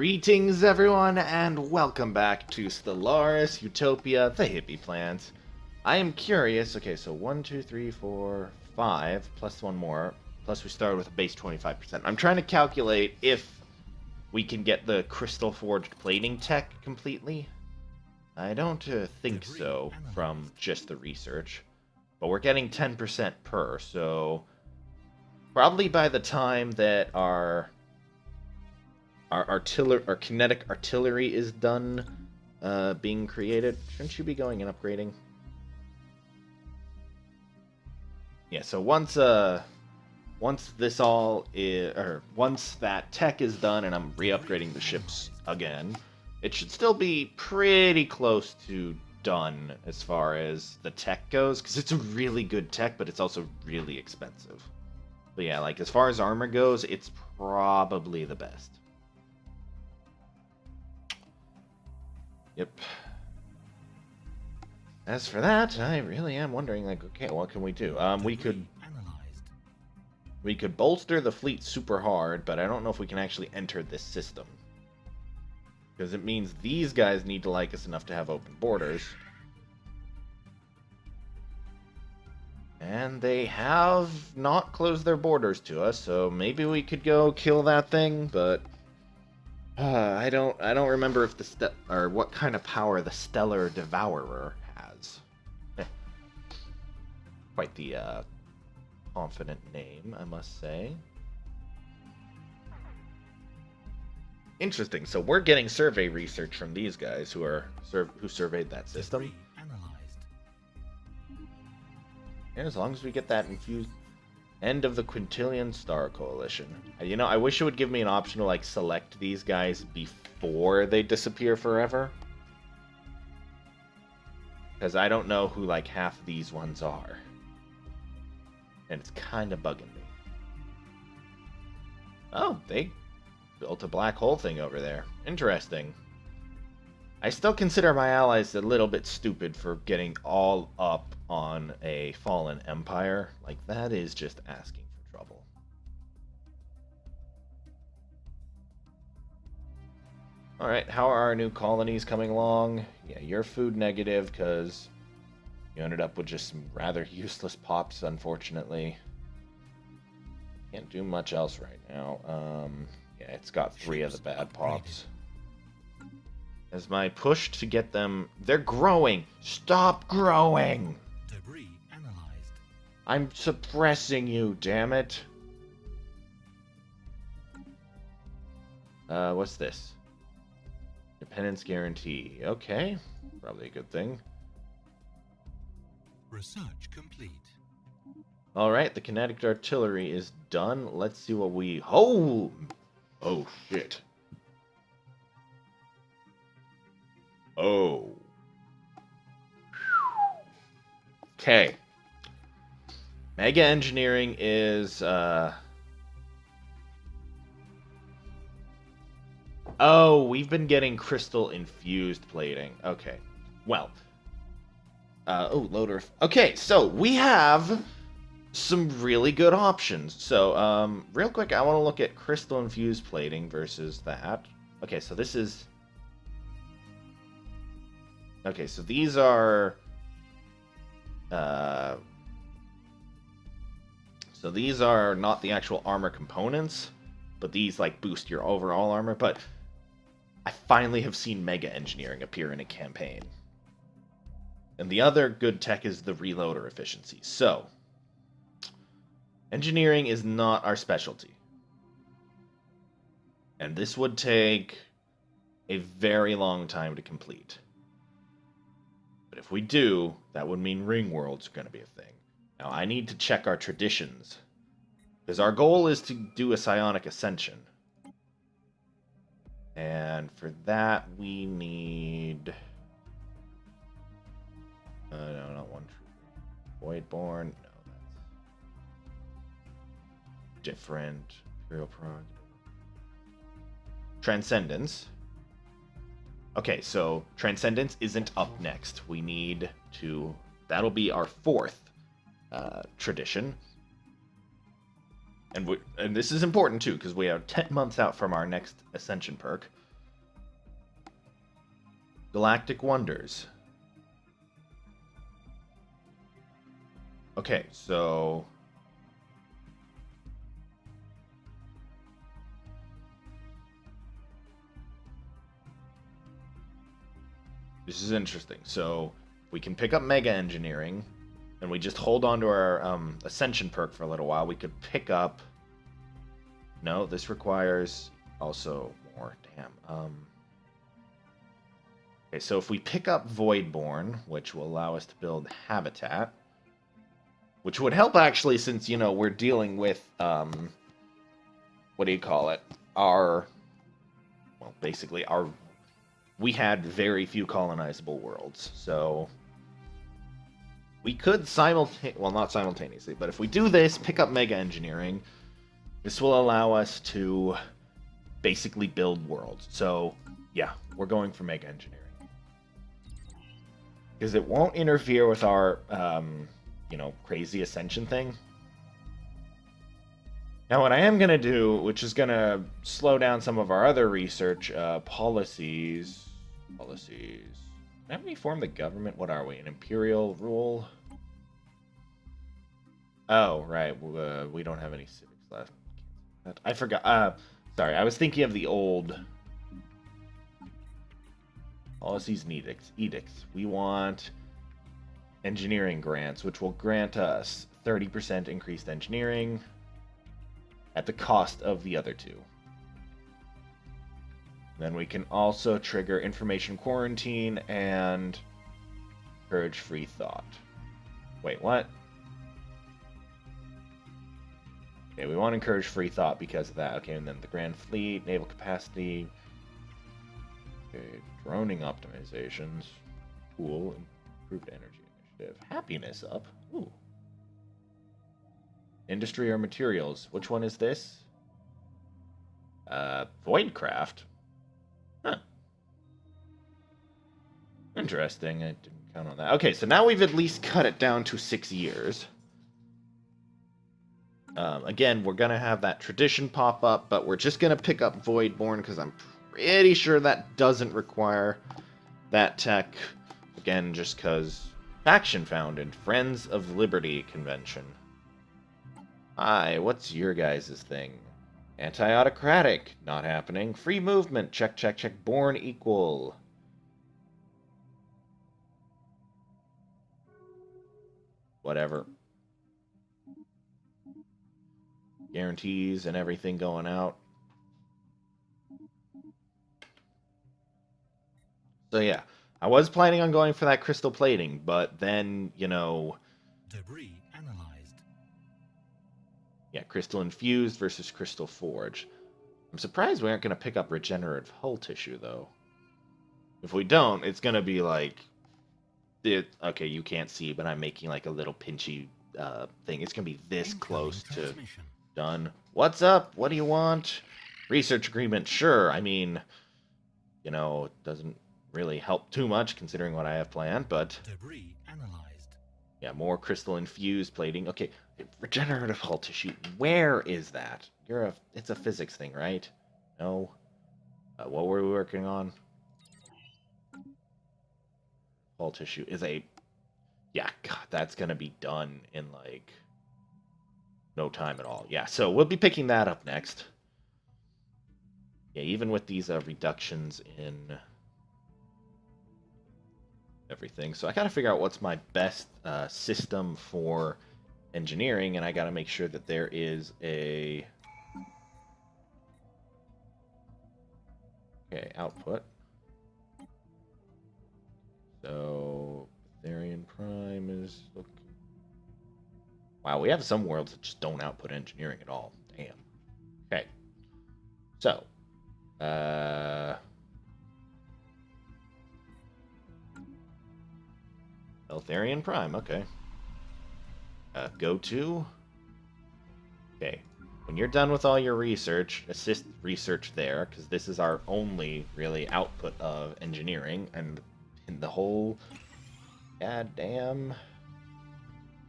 Greetings everyone, and welcome back to Stellaris Utopia, the Hippy Plants. I am curious, okay, so 1, 2, 3, 4, 5, plus one more, plus we started with a base 25%. I'm trying to calculate if we can get the crystal forged plating tech completely. I don't think so from just the research, but we're getting 10% per, so probably by the time that our kinetic artillery is done being created. Shouldn't you be going and upgrading? Yeah, so once this all is, or once that tech is done and I'm re-upgrading the ships again, it should still be pretty close to done as far as the tech goes, because it's a really good tech, but it's also really expensive. But yeah, like as far as armor goes, it's probably the best. Yep. As for that, I really am wondering, like, okay, what can we do? We could bolster the fleet super hard, but I don't know if we can actually enter this system. Because it means these guys need to like us enough to have open borders. And they have not closed their borders to us, so maybe we could go kill that thing, but I don't remember if what kind of power the Stellar Devourer has. Quite the confident name, I must say. Interesting. So we're getting survey research from these guys who surveyed that system. And as long as we get that infused end of the Quintillion Star Coalition. You know, I wish it would give me an option to, like, select these guys before they disappear forever. Because I don't know who, like, half these ones are. And it's kind of bugging me. Oh, they built a black hole thing over there. Interesting. I still consider my allies a little bit stupid for getting all up on a fallen empire. Like, that is just asking for trouble. Alright, how are our new colonies coming along? Yeah, you're food negative because you ended up with just some rather useless pops, unfortunately. Can't do much else right now. Yeah, it's got 3 of the bad pops. As my push to get them... They're growing! Stop growing! Debris analyzed. I'm suppressing you, damn it. What's this? Dependence guarantee. Okay. Probably a good thing. Research complete. Alright, the kinetic artillery is done. Let's see what we... Oh! Oh, shit. Oh. Okay. Mega engineering is, Oh, we've been getting crystal infused plating. Okay. Well. Oh, loader. Okay, so we have some really good options. So, real quick, I want to look at crystal infused plating versus that. Okay, so this is... Okay, so these are... So these are not the actual armor components, but these, like, boost your overall armor. But I finally have seen Mega Engineering appear in a campaign. And the other good tech is the reloader efficiency. So, engineering is not our specialty. And this would take a very long time to complete. But if we do, that would mean ring worlds are going to be a thing. Now, I need to check our traditions. Because our goal is to do a psionic ascension. And for that, we need... no, not one true. Voidborn. No, that's... different. Imperial Prague. Transcendence. Okay, so Transcendence isn't up next. We need to... That'll be our 4th tradition. And this is important, too, because we are 10 months out from our next Ascension perk. Galactic Wonders. Okay, so... This is interesting. So, we can pick up Mega Engineering, and we just hold on to our Ascension perk for a little while. We could pick up... No, this requires also more. Damn. Okay, so if we pick up Voidborn, which will allow us to build Habitat, which would help actually since, you know, we're dealing with, what do you call it? Our, well, basically our, we had very few colonizable worlds, so we could not simultaneously, but if we do this, pick up Mega Engineering, this will allow us to basically build worlds. So, yeah, we're going for Mega Engineering. Because it won't interfere with our, you know, crazy Ascension thing. Now, what I am going to do, which is going to slow down some of our other research policies. Haven't we formed the government? What are we? An imperial rule? Oh, right. We don't have any civics left. I forgot. Sorry, I was thinking of the old policies and edicts. We want engineering grants, which will grant us 30% increased engineering at the cost of the other two. Then we can also trigger information quarantine and encourage free thought. Wait, what? Okay, we want to encourage free thought because of that. Okay, and then the Grand Fleet, naval capacity. Okay, droning optimizations. Cool. Improved energy initiative. Happiness up. Ooh. Industry or materials. Which one is this? Voidcraft. Huh. Interesting. I didn't count on that. Okay, so now we've at least cut it down to 6 years. Again, we're going to have that tradition pop up, but we're just going to pick up Voidborn because I'm pretty sure that doesn't require that tech. Again, just because faction founded, Friends of Liberty convention. Hi, what's your guys' thing? Anti-autocratic, not happening. Free movement, check. Born equal. Whatever. Guarantees and everything going out. So yeah, I was planning on going for that crystal plating, but then, you know... Debris analyzed. Yeah, crystal infused versus crystal forge. I'm surprised we aren't going to pick up regenerative hull tissue, though. If we don't, it's going to be like... Okay, you can't see, but I'm making like a little pinchy thing. It's going to be this close to... Done. What's up? What do you want? Research agreement, sure. I mean, you know, it doesn't really help too much considering what I have planned, but... Debris analyzed. Yeah, more crystal infused plating. Okay, regenerative hull tissue. Where is that? It's a physics thing, right? No? What were we working on? Hull tissue is a... Yeah, God, that's gonna be done in, like... no time at all. Yeah, so we'll be picking that up next. Yeah, even with these reductions in everything. So I gotta figure out what's my best system for engineering, and I gotta make sure that there is a... Okay, output. So, Therian Prime is looking... Wow, we have some worlds that just don't output engineering at all. Damn. Okay. So, Eltharian Prime, okay. Go to... Okay. When you're done with all your research, assist research there, because this is our only, really, output of engineering, and in the whole goddamn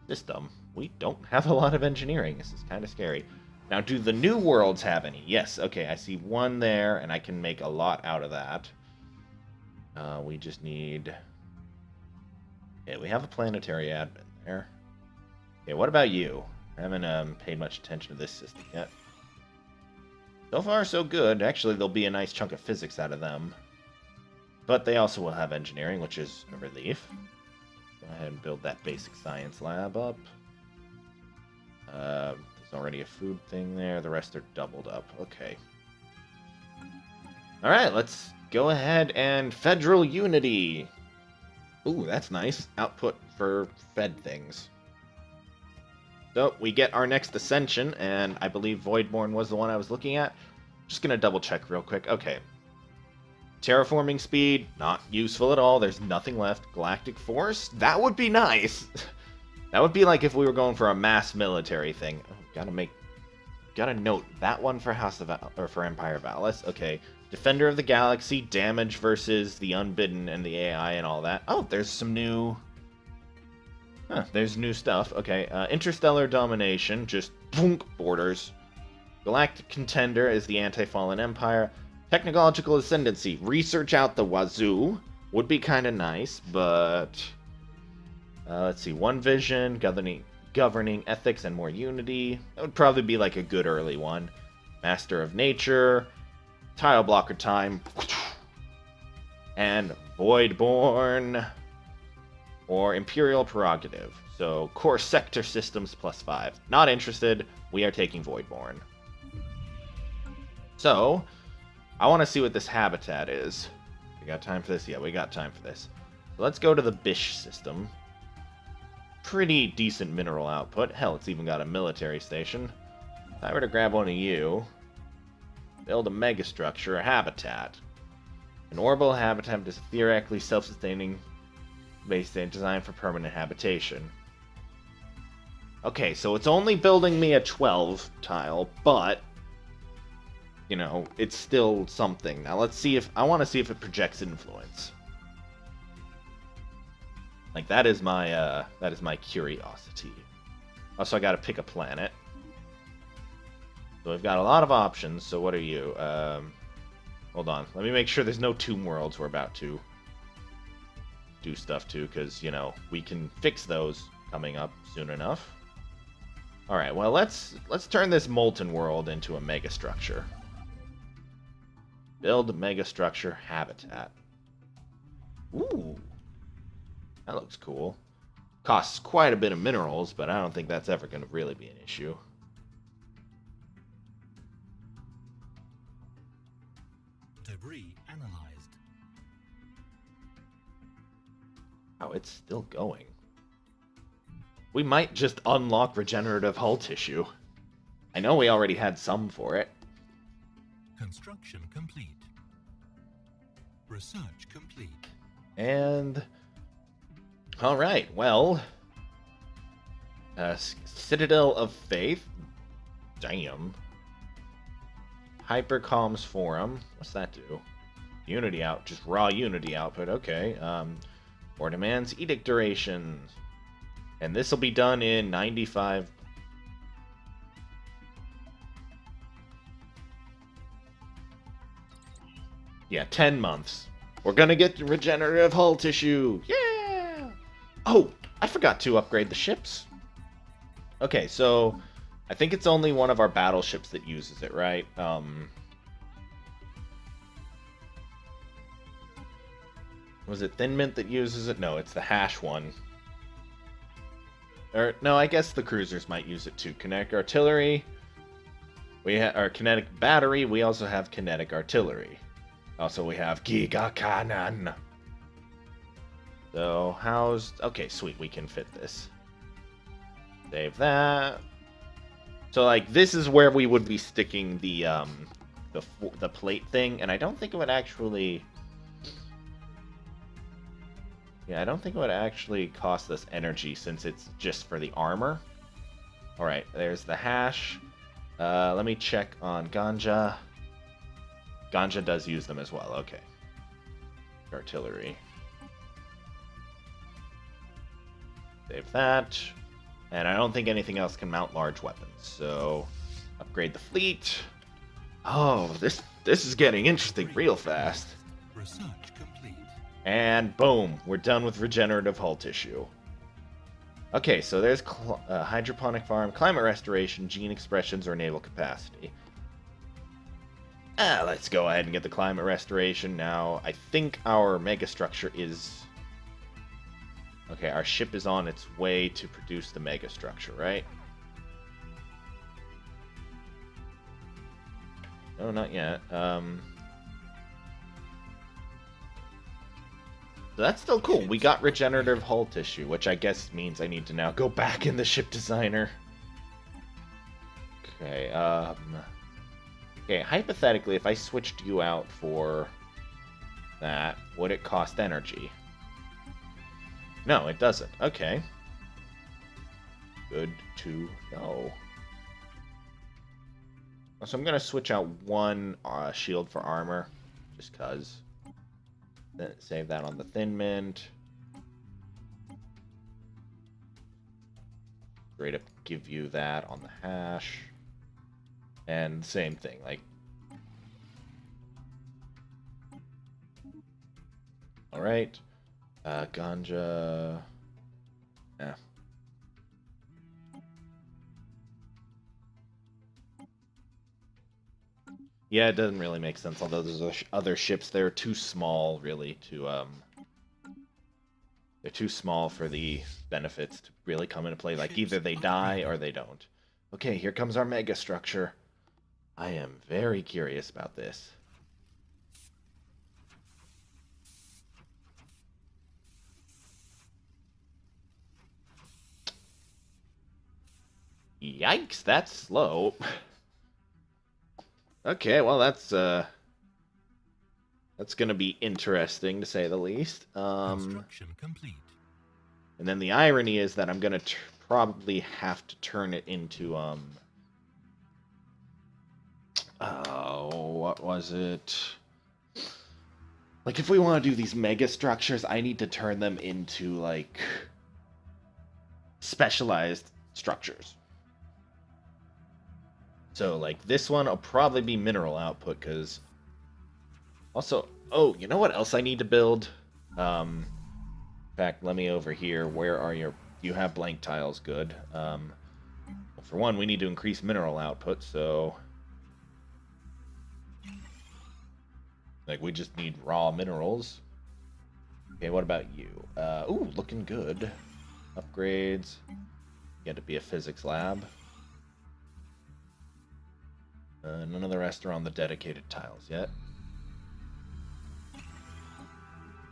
system, we don't have a lot of engineering. This is kind of scary. Now, do the new worlds have any? Yes, okay, I see one there, and I can make a lot out of that. We just need... Yeah, we have a planetary admin there. Okay, what about you? I haven't paid much attention to this system yet. So far, so good. Actually, there'll be a nice chunk of physics out of them. But they also will have engineering, which is a relief. Go ahead and build that basic science lab up. There's already a food thing there. The rest are doubled up. Okay. Alright, let's go ahead and Federal Unity. Ooh, that's nice. Output for Fed things. So, we get our next Ascension, and I believe Voidborn was the one I was looking at. Just gonna double check real quick. Okay. Terraforming speed, not useful at all. There's nothing left. Galactic Force? That would be nice. That would be like if we were going for a mass military thing. Oh, gotta note that one for for Empire Valis. Okay. Defender of the Galaxy, damage versus the Unbidden and the AI and all that. Oh, there's some new... Huh, there's new stuff. Okay, Interstellar Domination, just boonk, borders. Galactic Contender is the Anti-Fallen Empire. Technological Ascendancy, research out the wazoo. Would be kind of nice, but... let's see, One Vision, governing ethics and more unity. That would probably be like a good early one. Master of Nature... Tile blocker time. And Voidborn. Or Imperial Prerogative. So, core sector systems +5. Not interested. We are taking Voidborn. So, I want to see what this habitat is. We got time for this? Yeah, we got time for this. So let's go to the Bish system. Pretty decent mineral output. Hell, it's even got a military station. If I were to grab one of you... Build a megastructure, a habitat. An orbital habitat is a theoretically self-sustaining base state designed for permanent habitation. Okay, so it's only building me a 12 tile, but, you know, it's still something. Now let's see if, I want to see if it projects influence. Like, that is my curiosity. Also, I gotta pick a planet. So we've got a lot of options, so what are you? Hold on. Let me make sure there's no tomb worlds we're about to do stuff to, because, you know, we can fix those coming up soon enough. Alright, well, let's turn this molten world into a megastructure. Build megastructure habitat. Ooh. That looks cool. Costs quite a bit of minerals, but I don't think that's ever going to really be an issue. Debris analyzed. Oh, it's still going. We might just unlock regenerative hull tissue. I know we already had some for it. Construction complete. Research complete. And... Alright, well... Citadel of Faith. Damn. Hypercomms Forum. What's that do? Unity out. Just raw Unity output. Okay. Or demands edict durations. And this will be done in 95... Yeah, 10 months. We're gonna get regenerative hull tissue. Yeah! Oh, I forgot to upgrade the ships. Okay, so... I think it's only one of our battleships that uses it, right? Was it Thin Mint that uses it? No, it's the Hash one. Or, no, I guess the cruisers might use it too. Kinetic artillery. We have our kinetic battery. We also have kinetic artillery. Also, we have Giga Cannon. So, how's... Okay, sweet. We can fit this. Save that. So, like, this is where we would be sticking the plate thing, and I don't think it would actually... Yeah, I don't think it would actually cost us energy, since it's just for the armor. Alright, there's the Hash. Let me check on Ganja. Ganja does use them as well, okay. Artillery. Save that. And I don't think anything else can mount large weapons, so upgrade the fleet. Oh, this is getting interesting real fast. Research complete. And boom, we're done with regenerative hull tissue. Okay, so there's hydroponic farm, climate restoration, gene expressions, or naval capacity. Let's go ahead and get the climate restoration now. I think our megastructure is... Okay, our ship is on its way to produce the megastructure, right? No, not yet. So that's still cool. We got regenerative hull tissue, which I guess means I need to now go back in the ship designer. Okay, okay, hypothetically, if I switched you out for that, would it cost energy? No, it doesn't. Okay. Good to know. So I'm going to switch out one shield for armor, just because. Then save that on the Thin Mint. Straight up give you that on the hash. And same thing, like... Alright. Ganja... Yeah. Yeah, it doesn't really make sense, although there's other ships. They're too small, really, to, They're too small for the benefits to really come into play. Like, either they die or they don't. Okay, here comes our mega structure. I am very curious about this. Yikes, that's slow. Okay, well, that's gonna be interesting, to say the least. Construction complete. And then the irony is that I'm gonna probably have to turn it into, oh, what was it? Like, if we want to do these mega structures, I need to turn them into, like, specialized structures. So, like, this one will probably be mineral output, because... Also, oh, you know what else I need to build? In fact, let me over here. Where are your... You have blank tiles, good. Well, for one, we need to increase mineral output, so... Like, we just need raw minerals. Okay, what about you? Ooh, looking good. Upgrades. Get to be a physics lab. None of the rest are on the dedicated tiles yet.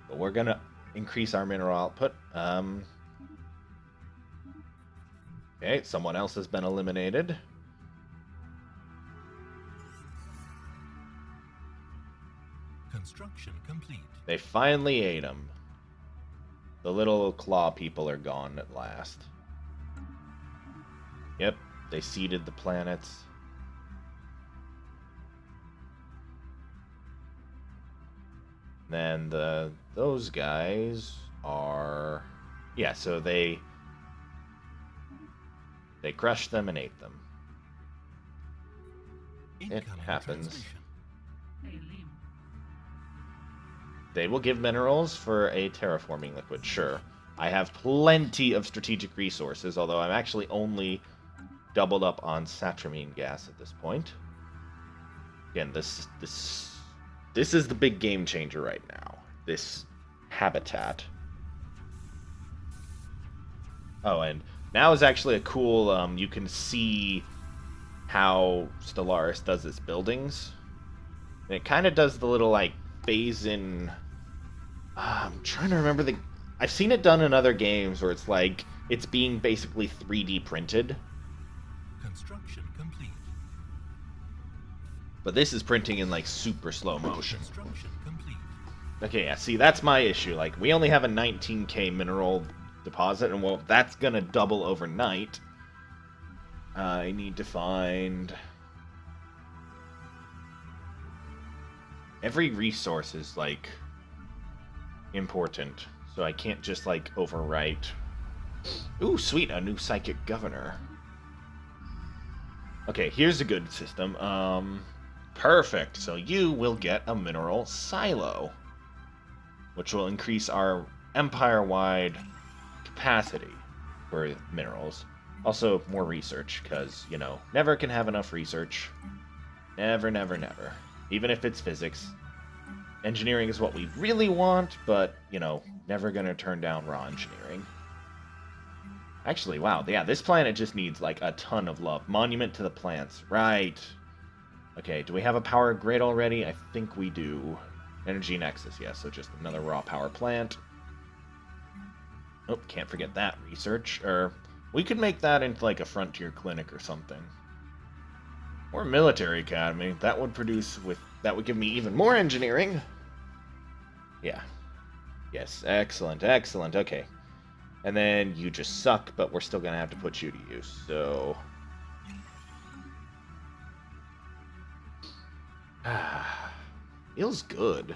But we're gonna increase our mineral output. Okay, someone else has been eliminated. Construction complete. They finally ate him. The little claw people are gone at last. Yep, they seeded the planets. Then those guys are... Yeah, so they crushed them and ate them. It happens. They will give minerals for a terraforming liquid, sure. I have plenty of strategic resources, although I'm actually only doubled up on satramine gas at this point. Again, this is the big game changer right now. This habitat. Oh, and now is actually a cool, you can see how Stellaris does its buildings. And it kind of does the little, like, phase in... I'm trying to remember the... I've seen it done in other games where it's like, it's being basically 3D printed. Construction complete. But this is printing in, like, super slow motion. Construction complete. Okay, yeah, see, that's my issue. Like, we only have a 19k mineral deposit, and, well, that's gonna double overnight. I need to find... Every resource is, like, important, so I can't just, like, overwrite. Ooh, sweet, a new psychic governor. Okay, here's a good system. Perfect, so you will get a mineral silo. which will increase our empire-wide capacity for minerals. Also, more research, because, you know, never can have enough research. Never, never, never. Even if it's physics. Engineering is what we really want, but, you know, never gonna turn down raw engineering. Actually, wow, yeah, this planet just needs, like, a ton of love. Monument to the plants, right. Okay, do we have a power grid already? I think we do. Energy Nexus, yes, so just another raw power plant. Oh, can't forget that. Research, we could make that into, like, a frontier clinic or something. Or a military academy. That would give me even more engineering. Yeah. Yes, excellent, excellent, okay. And then you just suck, but we're still gonna have to put you to use, so... Feels good.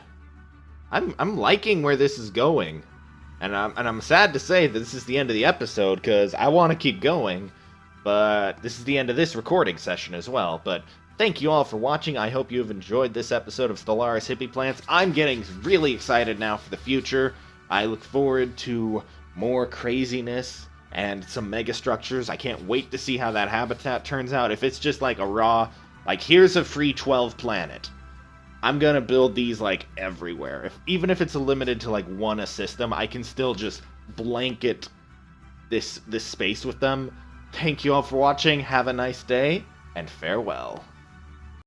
I'm liking where this is going. And I'm sad to say that this is the end of the episode, because I want to keep going, but this is the end of this recording session as well. But thank you all for watching. I hope you have enjoyed this episode of Stellaris Hippy Plants. I'm getting really excited now for the future. I look forward to more craziness and some mega structures. I can't wait to see how that habitat turns out. If it's just like a raw, like, here's a free 12 planet. I'm gonna build these, like, everywhere. Even if it's limited to, like, one a system, I can still just blanket this space with them. Thank you all for watching, have a nice day, and farewell.